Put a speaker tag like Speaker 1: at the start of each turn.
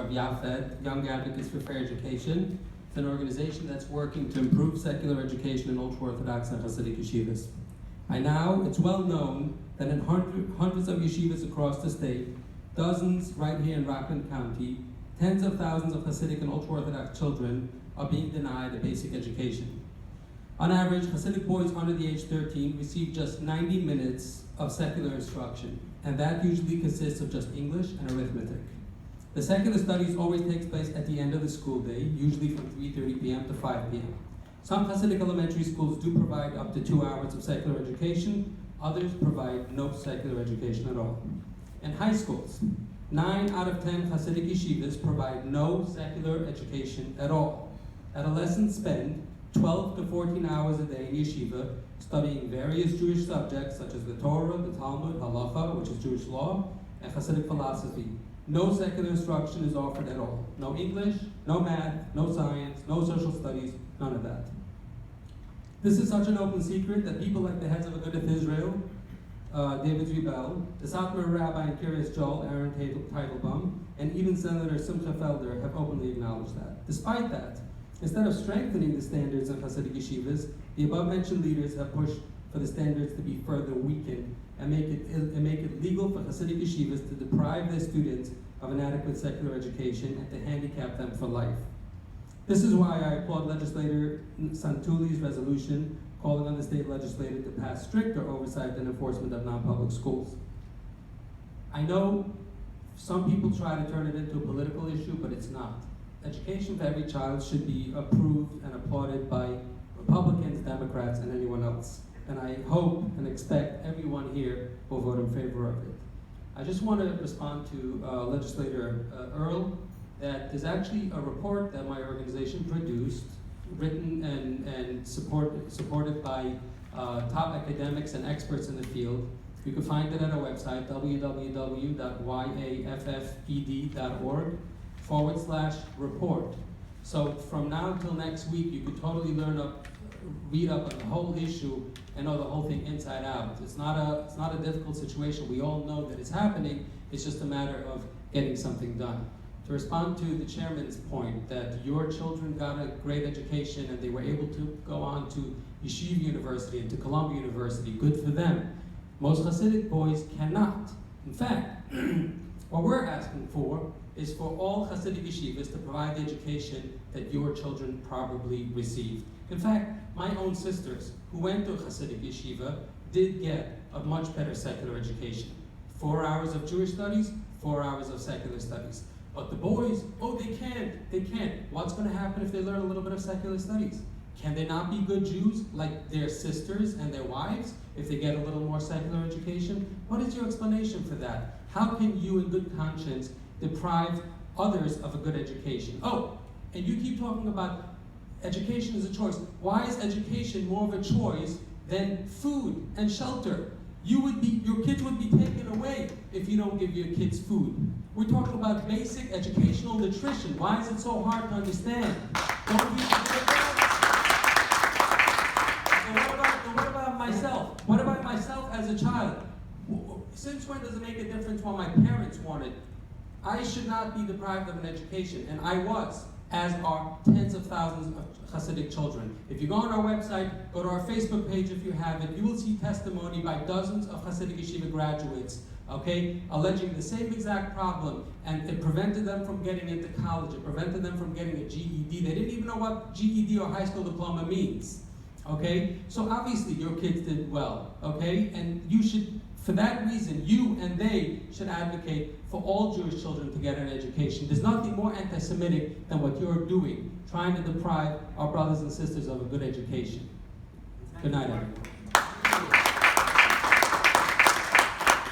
Speaker 1: of YAFED, Young Advocates for Fair Education. It's an organization that's working to improve secular education in ultra-Orthodox and Hasidic yeshivas. By now, it's well known that in hundreds of yeshivas across the state, dozens right here in Rockland County, tens of thousands of Hasidic and ultra-Orthodox children are being denied a basic education. On average, Hasidic boys under the age 13 receive just 90 minutes of secular instruction, and that usually consists of just English and arithmetic. The secular studies always takes place at the end of the school day, usually from 3:30 p.m. to 5 p.m. Some Hasidic elementary schools do provide up to 2 hours of secular education, others provide no secular education at all. In high schools, 9 out of 10 Hasidic yeshivas provide no secular education at all. Adolescents spend 12 to 14 hours a day in yeshiva studying various Jewish subjects such as the Torah, the Talmud, Halacha, which is Jewish law, and Hasidic philosophy. No secular instruction is offered at all. No English, no math, no science, no social studies, none of that. This is such an open secret that people like the heads of Agudath Israel, David Zwiebel, the Satmar Rabbi and Kiryas Joel, Aaron Teitelbaum, and even Senator Simcha Felder have openly acknowledged that. Despite that, instead of strengthening the standards of Hasidic yeshivas, the above-mentioned leaders have pushed for the standards to be further weakened and make it legal for Hasidic yeshivas to deprive their students of an adequate secular education and to handicap them for life. This is why I applaud Legislator Santuli's resolution calling on the state legislature to pass stricter oversight and enforcement of non-public schools. I know some people try to turn it into a political issue, but it's not. Education for every child should be approved and applauded by Republicans, Democrats, and anyone else. And I hope and expect everyone here will vote in favor of it. I just want to respond to Legislator Earl that there's actually a report that my organization produced, written and supported by top academics and experts in the field. You can find it at our website, www.yaffed.org/report. So from now till next week, you could totally read up on the whole issue and know the whole thing inside out. It's not a difficult situation. We all know that it's happening. It's just a matter of getting something done. To respond to the chairman's point that your children got a great education and they were able to go on to Yeshiva University and to Columbia University, good for them. Most Hasidic boys cannot. In fact, what we're asking for is for all Hasidic yeshivas to provide the education that your children probably received. In fact, my own sisters who went to a Hasidic yeshiva did get a much better secular education. 4 hours of Jewish studies, 4 hours of secular studies. But the boys, they can't. What's going to happen if they learn a little bit of secular studies? Can they not be good Jews like their sisters and their wives if they get a little more secular education? What is your explanation for that? How can you in good conscience deprive others of a good education? Oh, and you keep talking about education is a choice. Why is education more of a choice than food and shelter? Your kids would be taken away if you don't give your kids food. We're talking about basic educational nutrition. Why is it so hard to understand? What about myself? What about myself as a child? Since when does it make a difference what my parents wanted? I should not be deprived of an education, and I was, as are tens of thousands of Hasidic children. If you go on our website, go to our Facebook page if you haven't, you will see testimony by dozens of Hasidic yeshiva graduates, alleging the same exact problem, and it prevented them from getting into college, it prevented them from getting a GED. They didn't even know what GED or high school diploma means, So obviously your kids did well, And you should, for that reason, you and they should advocate for all Jewish children to get an education. There's nothing more anti-Semitic than what you're doing, trying to deprive our brothers and sisters of a good education. Good night, everyone.